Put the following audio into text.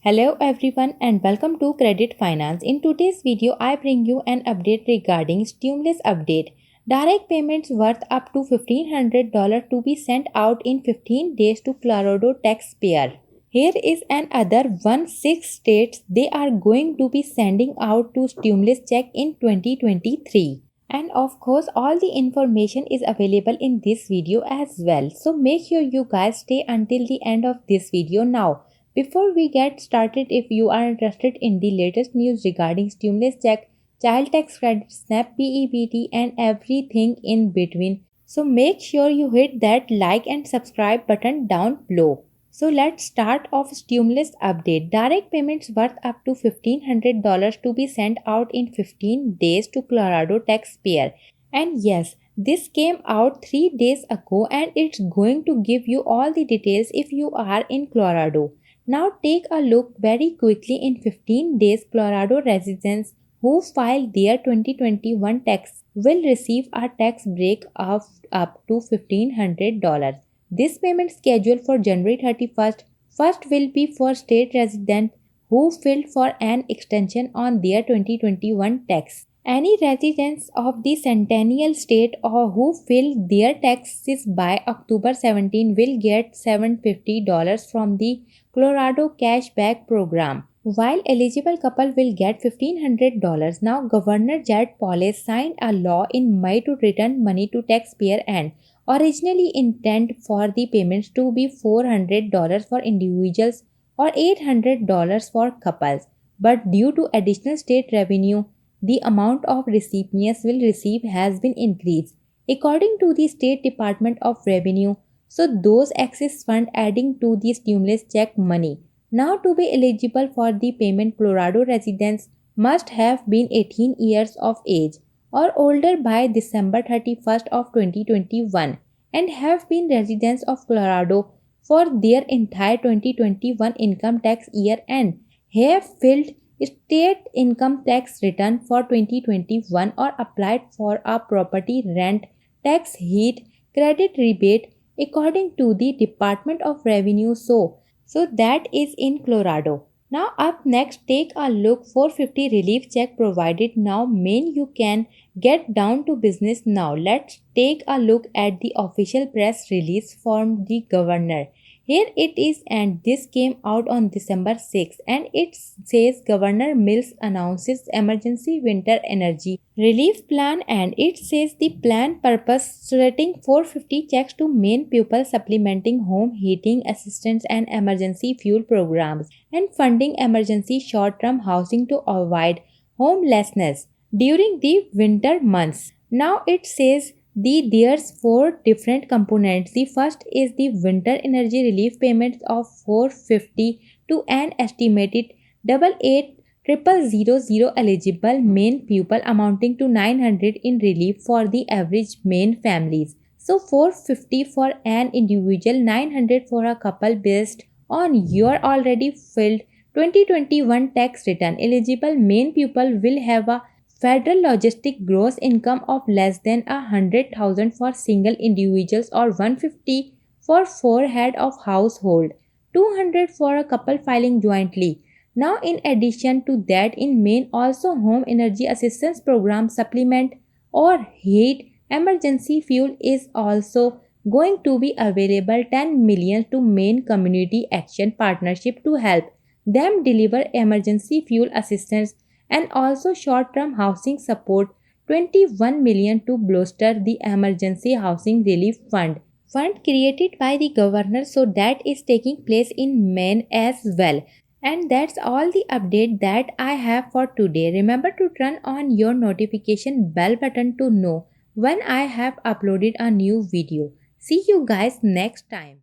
Hello everyone and welcome to Credit Finance. In today's video, I bring you an update regarding stimulus update. Direct payments worth up to $1,500 to be sent out in 15 days to Colorado taxpayer. Here is another 6 states they are going to be sending out to stimulus check in 2023. And of course, all the information is available in this video as well. So make sure you guys stay until the end of this video now. Before we get started, if you are interested in the latest news regarding stimulus check, child tax credit, SNAP, PEBT and everything in between, so make sure you hit that like and subscribe button down below. So let's start off stimulus update. Direct payments worth up to $1,500 to be sent out in 15 days to Colorado taxpayer. And yes, this came out 3 days ago and it's going to give you all the details if you are in Colorado. Now take a look very quickly. In 15 days, Colorado residents who filed their 2021 tax will receive a tax break of up to $1,500. This payment schedule for January 31st. First will be for state residents who filed for an extension on their 2021 tax. Any residents of the Centennial State or who filed their taxes by October 17 will get $750 from the Colorado Cashback Program, while eligible couple will get $1,500. Now, Governor Jared Polis signed a law in May to return money to taxpayer and originally intended for the payments to be $400 for individuals or $800 for couples, but due to additional state revenue, the amount of recipients will receive has been increased. According to the State Department of Revenue, so those excess funds adding to the stimulus check money. Now to be eligible for the payment, Colorado residents must have been 18 years of age or older by December 31st of 2021 and have been residents of Colorado for their entire 2021 income tax year and have filed state income tax return for 2021 or applied for a property rent tax heat credit rebate according to the Department of Revenue. So that is in Colorado. Now up next, take a look. 450 relief check provided now. Maine, you can get down to business now. Let's take a look at the official press release from the governor. Here it is, and this came out on December 6 and it says Governor Mills announces emergency winter energy relief plan, and it says the plan purpose setting 450 checks to Maine people, supplementing home heating assistance and emergency fuel programs and funding emergency short-term housing to avoid homelessness during the winter months. Now it says there's 4 different components. The first is the winter energy relief payments of $450 to an estimated 88,000 eligible Maine people, amounting to $900 in relief for the average Maine families. So $450 for an individual, $900 for a couple based on your already filed 2021 tax return. Eligible Maine people will have a federal logistic gross income of less than $100,000 for single individuals or $150 for 4 head of household, $200 for a couple filing jointly. Now in addition to that, in Maine also home energy assistance program supplement or heat emergency fuel is also going to be available. $10 million to Maine Community Action Partnership to help them deliver emergency fuel assistance, and also short-term housing support, $21 million to bolster the emergency housing relief fund created by the governor. So that is taking place in Maine as well. And that's all the update that I have for today. Remember to turn on your notification bell button to know when I have uploaded a new video. See you guys next time.